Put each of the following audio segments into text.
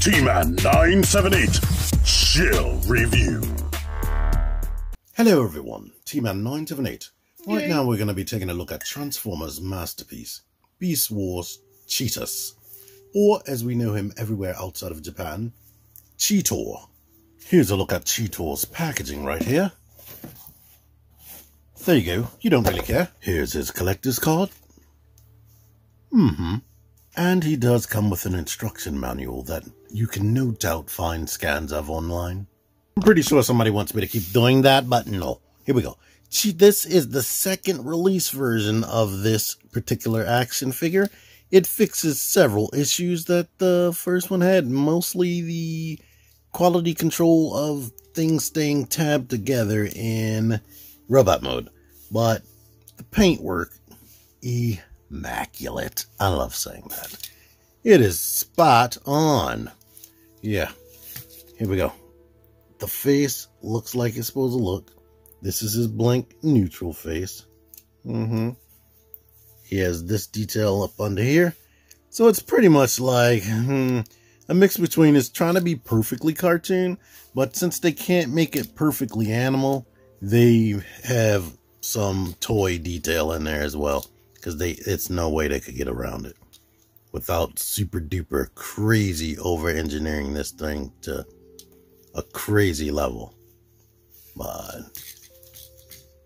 T-Man 978 Chill Review. Hello everyone, T-Man 978. Right now we're going to be taking a look at Transformers' masterpiece, Beast Wars Cheetus, or as we know him everywhere outside of Japan, Cheetor. Here's a look at Cheetor's packaging right here. There you go, you don't really care. Here's his collector's card. And he does come with an instruction manual that you can no doubt find scans of online. I'm pretty sure somebody wants me to keep doing that, but no. Here we go. This is the second release version of this particular action figure. It fixes several issues that the first one had, mostly the quality control of things staying tabbed together in robot mode. But the paintwork, immaculate. I love saying that. It is spot on. Yeah. Here we go. The face looks like it's supposed to look. This is his blank neutral face. He has this detail up under here. So it's pretty much like a mix between it's trying to be perfectly cartoon, but since they can't make it perfectly animal, they have some toy detail in there as well. Because it's no way they could get around it without super duper crazy over engineering this thing to a crazy level. But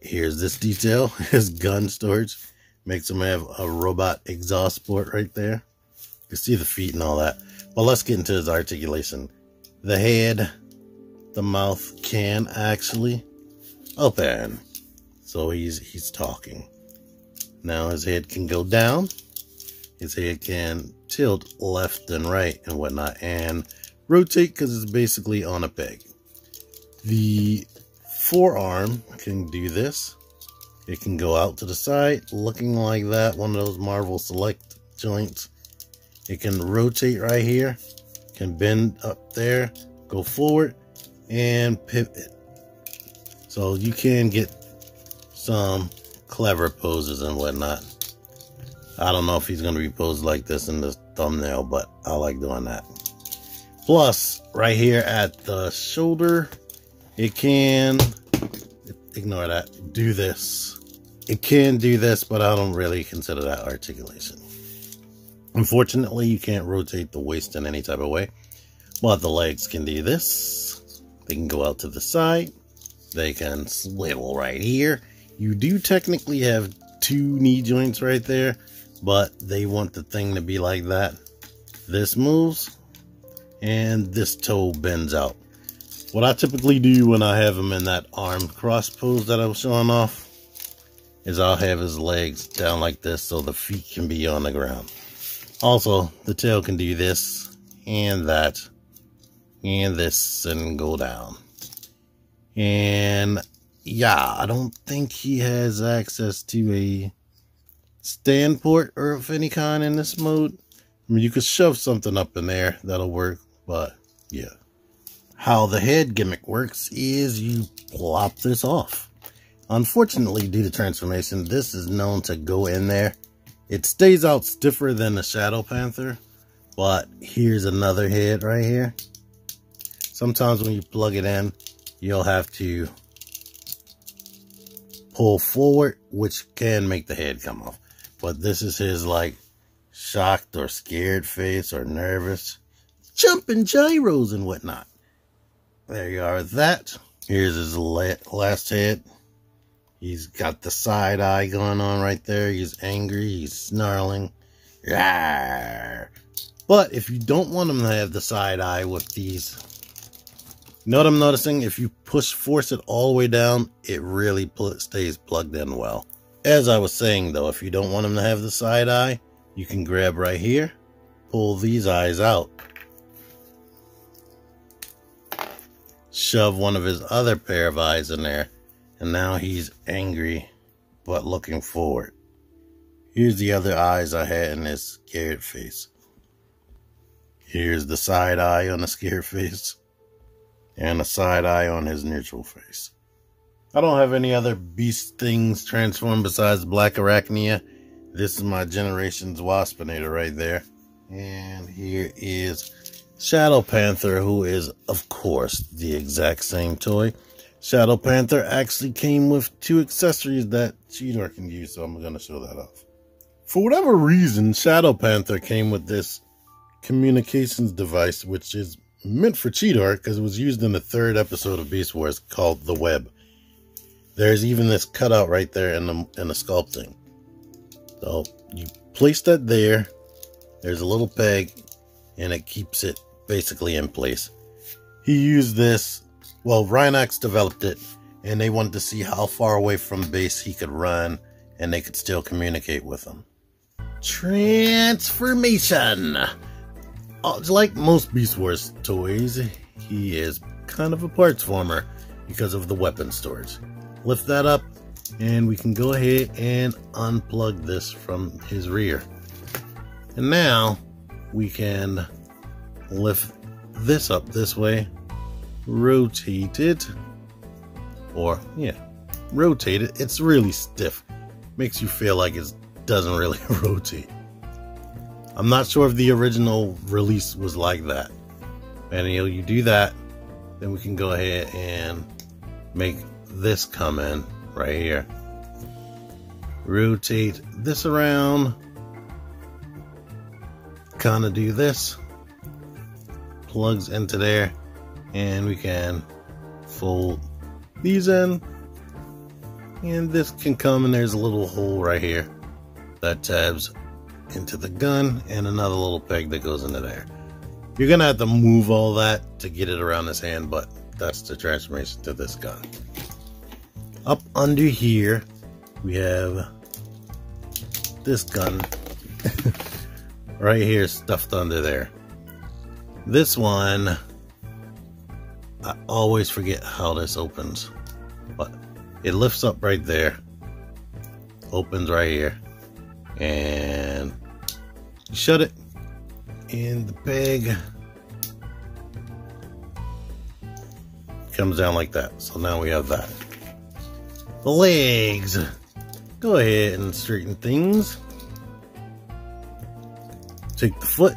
here's this detail. His gun storage makes him have a robot exhaust port right there. You can see the feet and all that. But let's get into his articulation. The head, the mouth can actually open. So he's talking. Now his head can go down, his head can tilt left and right and whatnot, and rotate because it's basically on a peg. The forearm can do this. It can go out to the side, looking like that, one of those Marvel Select joints. It can rotate right here, can bend up there, go forward, and pivot. So you can get some clever poses and whatnot. I don't know if he's going to be posed like this in the thumbnail, but I like doing that. Plus, right here at the shoulder, it can, ignore that, do this. It can do this, but I don't really consider that articulation. Unfortunately, you can't rotate the waist in any type of way, but the legs can do this. They can go out to the side. They can swivel right here. You do technically have two knee joints right there, but they want the thing to be like that. This moves, and this toe bends out. What I typically do when I have him in that arm cross pose that I was showing off, is I'll have his legs down like this so the feet can be on the ground. Also, the tail can do this, and that, and this, and go down. And yeah, I don't think he has access to a stand port or of any kind in this mode. I mean, you could shove something up in there, that'll work, but yeah. How the head gimmick works is you plop this off. Unfortunately, due to transformation, this is known to go in there. It stays out stiffer than the Shadow Panther, but here's another head right here. Sometimes when you plug it in, you'll have to pull forward, which can make the head come off. But this is his like shocked or scared face or nervous, jumping gyros and whatnot. There you are with that. Here's his last head. He's got the side eye going on right there. He's angry, he's snarling. Rawr. But if you don't want him to have the side eye with these, you know what I'm noticing? If you force it all the way down, it really stays plugged in well. As I was saying though, if you don't want him to have the side eye, you can grab right here, pull these eyes out, shove one of his other pair of eyes in there, and now he's angry but looking forward. Here's the other eyes I had in his scared face. Here's the side eye on the scared face, and a side eye on his neutral face. I don't have any other beast things transformed besides Black Arachnia. This is my generation's Waspinator right there. And here is Shadow Panther, who is, of course, the exact same toy. Shadow Panther actually came with 2 accessories that Cheetor can use, so I'm going to show that off. For whatever reason, Shadow Panther came with this communications device, which is meant for Cheetor because it was used in the 3rd episode of Beast Wars called The Web. There's even this cutout right there in the sculpting. So you place that there. There's a little peg, and it keeps it basically in place. He used this. Well, Rhinox developed it, and they wanted to see how far away from base he could run, and they could still communicate with him. Transformation! Like most Beast Wars toys, he is kind of a parts former because of the weapon storage. Lift that up, and we can go ahead and unplug this from his rear. And now, we can lift this up this way, rotate it, rotate it. It's really stiff. Makes you feel like it doesn't really rotate. I'm not sure if the original release was like that. And you do that, then we can go ahead and make this come in right here. Rotate this around. Kind of do this. Plugs into there. And we can fold these in. And this can come, and there's a little hole right here that tabs into the gun, and another little peg that goes into there. You're gonna have to move all that to get it around his hand, but that's the transformation to this gun. Up under here, we have this gun right here stuffed under there. This one, I always forget how this opens, but it lifts up right there, opens right here, and you shut it, and the peg comes down like that. So now we have that. The legs, go ahead and straighten things. Take the foot,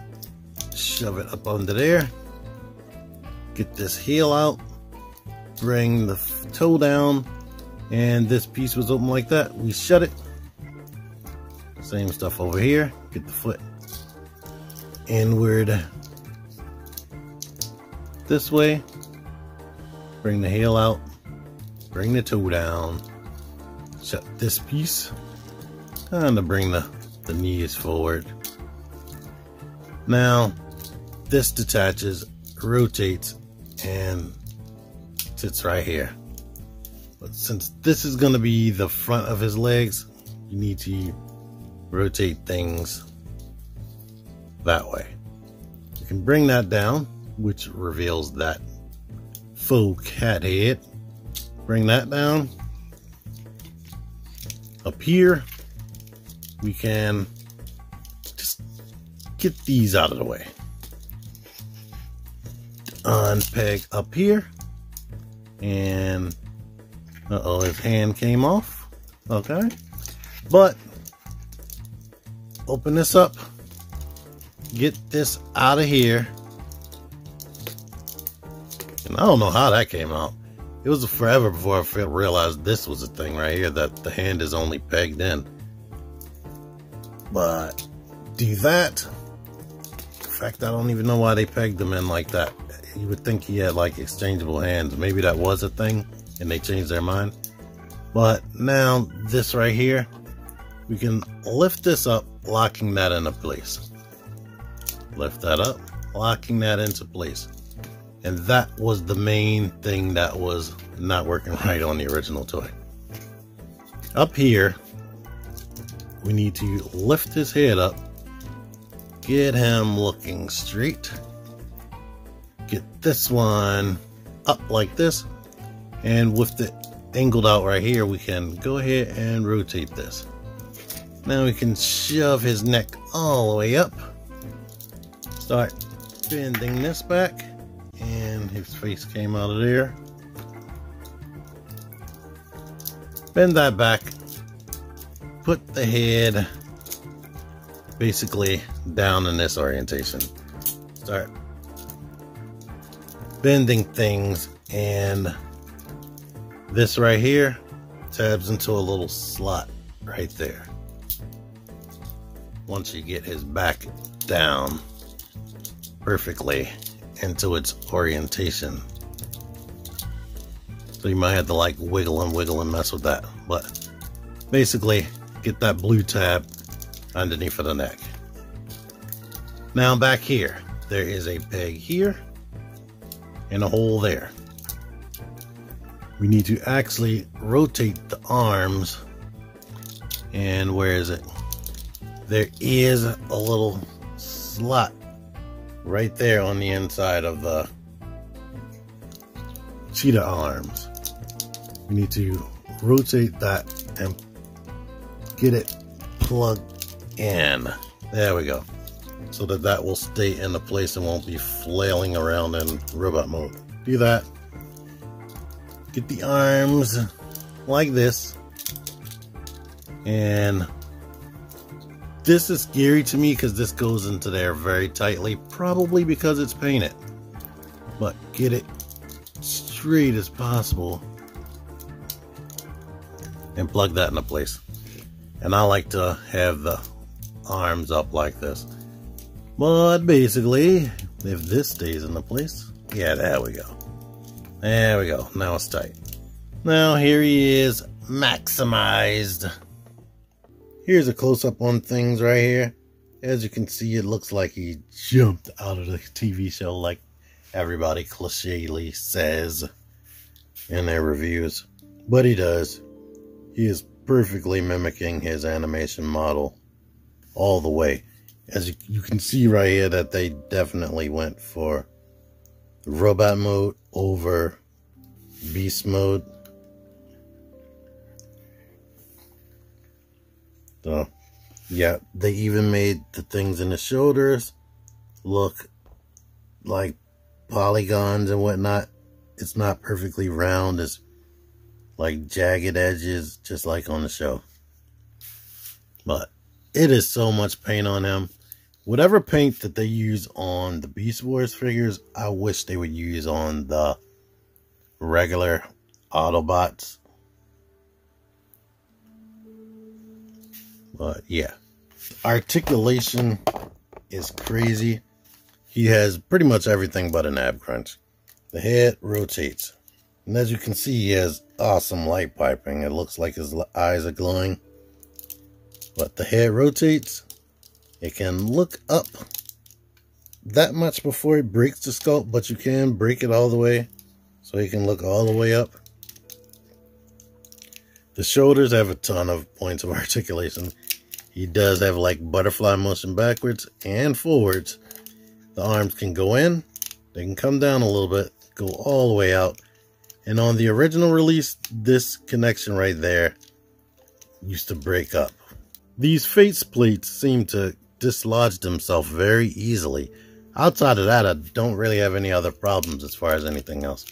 shove it up under there, get this heel out, bring the toe down, and this piece was open like that. We shut it. Same stuff over here. Get the foot inward this way, bring the heel out, bring the toe down, shut this piece, kind of bring the knees forward. Now this detaches, rotates, and sits right here. But since this is going to be the front of his legs, you need to rotate things that way. You can bring that down, which reveals that faux cat head. Bring that down. Up here, we can just get these out of the way. Unpeg up here, and his hand came off. Okay, but open this up, get this out of here, and I don't know how that came out. It was forever before I realized this was a thing right here, that the hand is only pegged in. But do that. In fact, I don't even know why they pegged them in like that. You would think he had like exchangeable hands. Maybe that was a thing and they changed their mind. But now this right here, we can lift this up, locking that into place. Lift that up, locking that into place. And that was the main thing that was not working right on the original toy. Up here, we need to lift his head up, get him looking straight, get this one up like this, and with it angled out right here, we can go ahead and rotate this. Now we can shove his neck all the way up, start bending this back, and his face came out of there. Bend that back, put the head basically down in this orientation. Start bending things, and this right here tabs into a little slot right there. Once you get his back down perfectly into its orientation. So you might have to like wiggle and mess with that, but basically get that blue tab underneath of the neck. Now back here, there is a peg here and a hole there. We need to actually rotate the arms, and where is it? There is a little slot right there on the inside of the cheetah arms. We need to rotate that and get it plugged in. There we go. So that that will stay in the place and won't be flailing around in robot mode. Do that. Get the arms like this. And this is scary to me because this goes into there very tightly, probably because it's painted. But get it straight as possible and plug that into place. And I like to have the arms up like this. But basically, if this stays into place, yeah, there we go. There we go. Now it's tight. Now here he is, maximized. Here's a close-up on things right here. As you can see, it looks like he jumped out of the TV show like everybody clichély says in their reviews. But he does. He is perfectly mimicking his animation model all the way. As you can see right here that they definitely went for robot mode over beast mode. So, yeah, they even made the things in the shoulders look like polygons and whatnot. It's not perfectly round. It's like jagged edges, just like on the show. But it is so much paint on him. Whatever paint that they use on the Beast Wars figures, I wish they would use on the regular Autobots. But yeah, articulation is crazy. He has pretty much everything but an ab crunch. The head rotates. And as you can see, he has awesome light piping. It looks like his eyes are glowing. But the head rotates. It can look up that much before it breaks the sculpt, but you can break it all the way so you can look all the way up. The shoulders have a ton of points of articulation. He does have like butterfly motion backwards and forwards. The arms can go in, they can come down a little bit, go all the way out. And on the original release, this connection right there used to break up. These face plates seem to dislodge themselves very easily. Outside of that, I don't really have any other problems as far as anything else.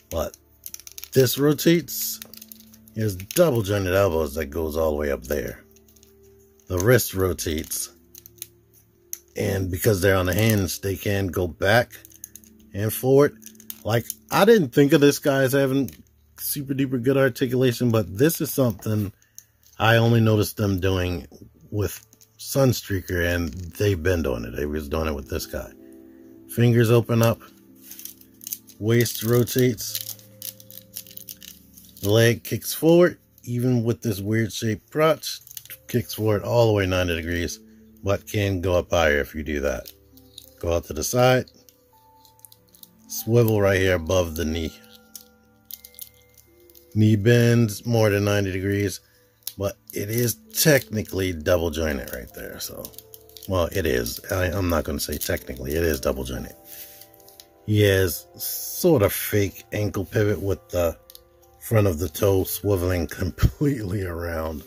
But this rotates. He has double jointed elbows that goes all the way up there. The wrist rotates. And because they're on a hinge, they can go back and forward. Like, I didn't think of this guy as having super duper good articulation, but this is something I only noticed them doing with Sunstreaker, and they've been doing it. They was doing it with this guy. Fingers open up. Waist rotates. The leg kicks forward, even with this weird shaped crotch. Kicks forward all the way 90 degrees, but can go up higher if you do that. Go out to the side. Swivel right here above the knee. Knee bends more than 90 degrees. But it is technically double jointed right there. So, well, it is. I'm not going to say technically. It is double jointed. He has sort of fake ankle pivot with the front of the toe swiveling completely around.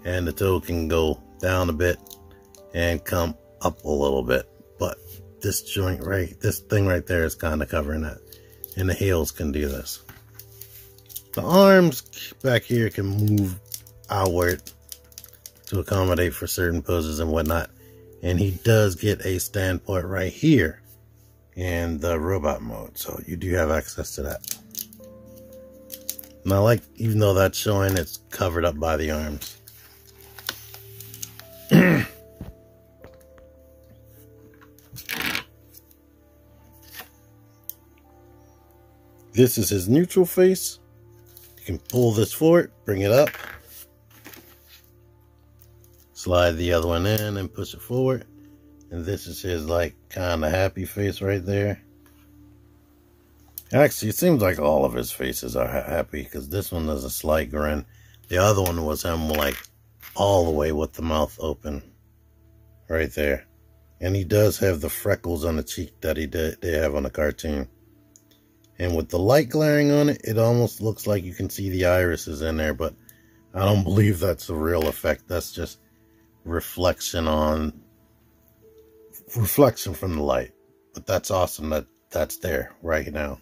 And the toe can go down a bit and come up a little bit. But this joint right, this thing right there is kind of covering that. And the heels can do this. The arms back here can move outward to accommodate for certain poses and whatnot, and he does get a standpoint right here and the robot mode. So you do have access to that. And I like, even though that's showing, it's covered up by the arms. This is his neutral face. You can pull this forward, bring it up, slide the other one in and push it forward. And this is his like kind of happy face right there. Actually, it seems like all of his faces are happy, because this one has a slight grin. The other one was him like all the way with the mouth open right there. And he does have the freckles on the cheek that they have on the cartoon. And with the light glaring on it, it almost looks like you can see the irises in there, but I don't believe that's a real effect. That's just reflection from the light. But that's awesome that that's there right now.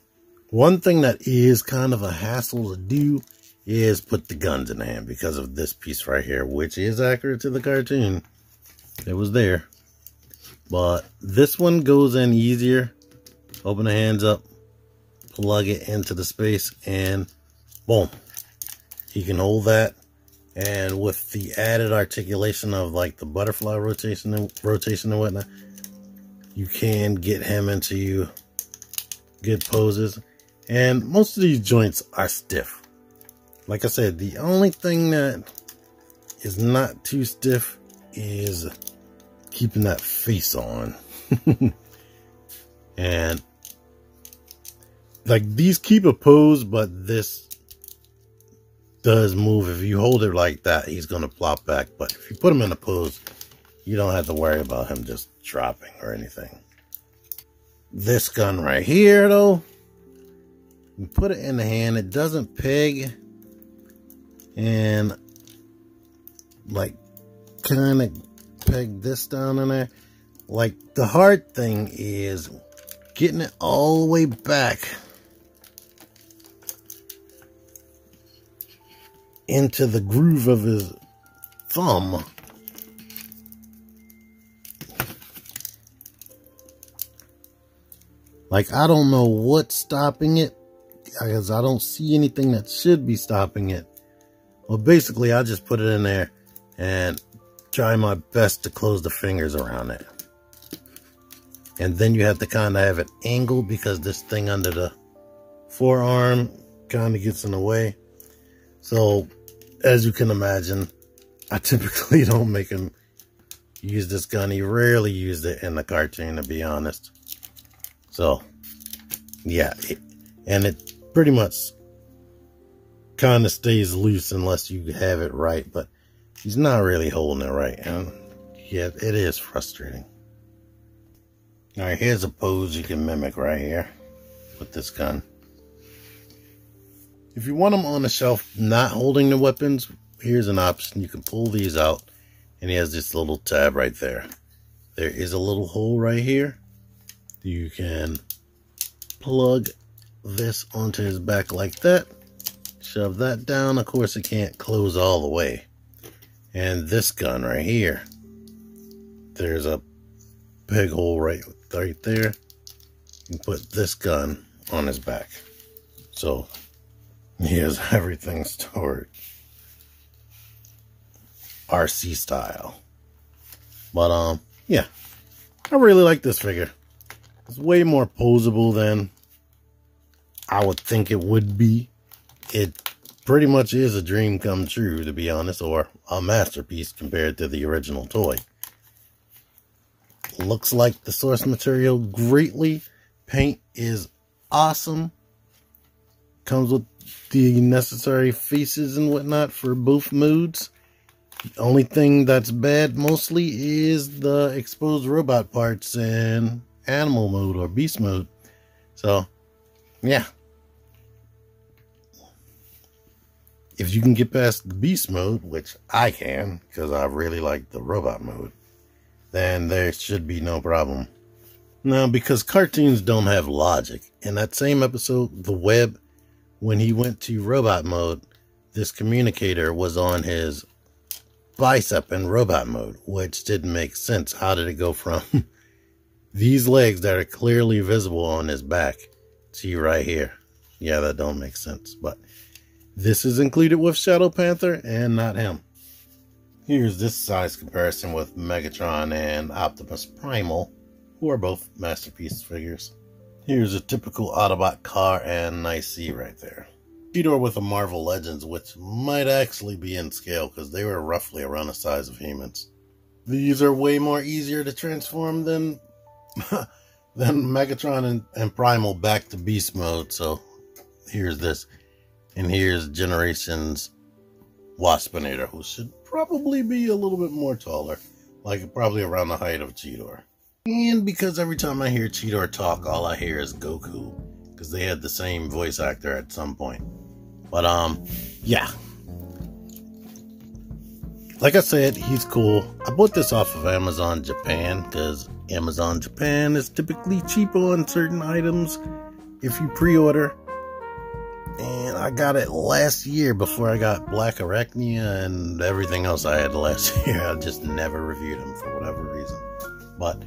One thing that is kind of a hassle to do is put the guns in the hand, because of this piece right here, which is accurate to the cartoon. It was there. But this one goes in easier. Open the hands up, plug it into the space, and boom. He can hold that. And with the added articulation of like the butterfly rotation and whatnot, you can get him into good poses. And most of these joints are stiff. Like I said, the only thing that is not too stiff is keeping that face on. And like these keep a pose, but this does move. If you hold it like that, he's going to plop back. But if you put him in a pose, you don't have to worry about him just dropping or anything. This gun right here, though, you put it in the hand, it doesn't peg, and like kind of peg this down in there. Like the hard thing is getting it all the way back into the groove of his thumb. Like, I don't know what's stopping it, because I don't see anything that should be stopping it. Well, basically, I just put it in there and try my best to close the fingers around it. And then you have to kind of have it angled, because this thing under the forearm kind of gets in the way. So, as you can imagine, I typically don't make him use this gun. He rarely used it in the cartoon, to be honest. So, yeah, and it pretty much kind of stays loose unless you have it right, but he's not really holding it right, and yeah, it is frustrating. All right, here's a pose you can mimic right here with this gun. If you want them on the shelf not holding the weapons, here's an option. You can pull these out, and he has this little tab right there. There is a little hole right here. You can plug this onto his back like that. Shove that down. Of course, it can't close all the way. And this gun right here, there's a big hole right there. You can put this gun on his back. So he has everything stored RC style. But yeah, I really like this figure. It's way more posable than I would think it would be. It pretty much is a dream come true, to be honest, or a masterpiece compared to the original toy. Looks like the source material greatly. Paint is awesome. Comes with the necessary faces and whatnot for both modes. The only thing that's bad mostly is the exposed robot parts in animal mode or beast mode. So, yeah. If you can get past the beast mode, which I can, because I really like the robot mode, then there should be no problem. Now, because cartoons don't have logic, in that same episode, The Web, when he went to robot mode, this communicator was on his bicep in robot mode, which didn't make sense. How did it go from these legs that are clearly visible on his back. See right here. Yeah, that don't make sense, but this is included with Shadow Panther and not him. Here's this size comparison with Megatron and Optimus Primal, who are both masterpiece figures. Here's a typical Autobot car and nice C right there. Cheetor with a Marvel Legends, which might actually be in scale because they were roughly around the size of humans. These are way more easier to transform than Megatron and Primal back to beast mode. So here's this. And here's Generations Waspinator, who should probably be a little bit more taller. Like probably around the height of Cheetor. And because every time I hear Cheetor talk, all I hear is Goku. Because they had the same voice actor at some point. But, yeah. Like I said, he's cool. I bought this off of Amazon Japan because Amazon Japan is typically cheaper on certain items if you pre-order. And I got it last year before I got Black Arachnia and everything else I had last year. I just never reviewed them for whatever reason. But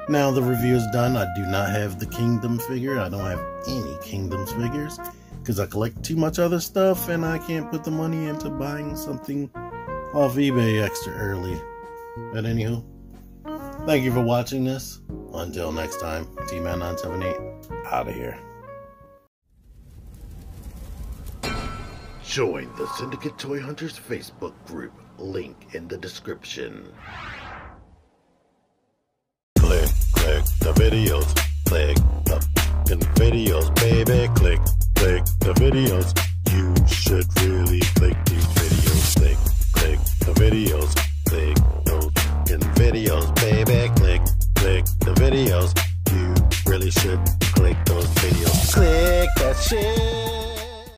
now the review is done. I do not have the Kingdom figure. I don't have any Kingdoms figures because I collect too much other stuff and I can't put the money into buying something off eBay extra early. But anywho, thank you for watching this. Until next time, T-Man978 out of here. Join the Syndicate Toy Hunters Facebook group. Link in the description. Click the videos. Click the videos, baby. Click the videos. You should really click these videos. Click the videos. Click those videos, baby. Click the videos. You really should click those videos. Click that shit.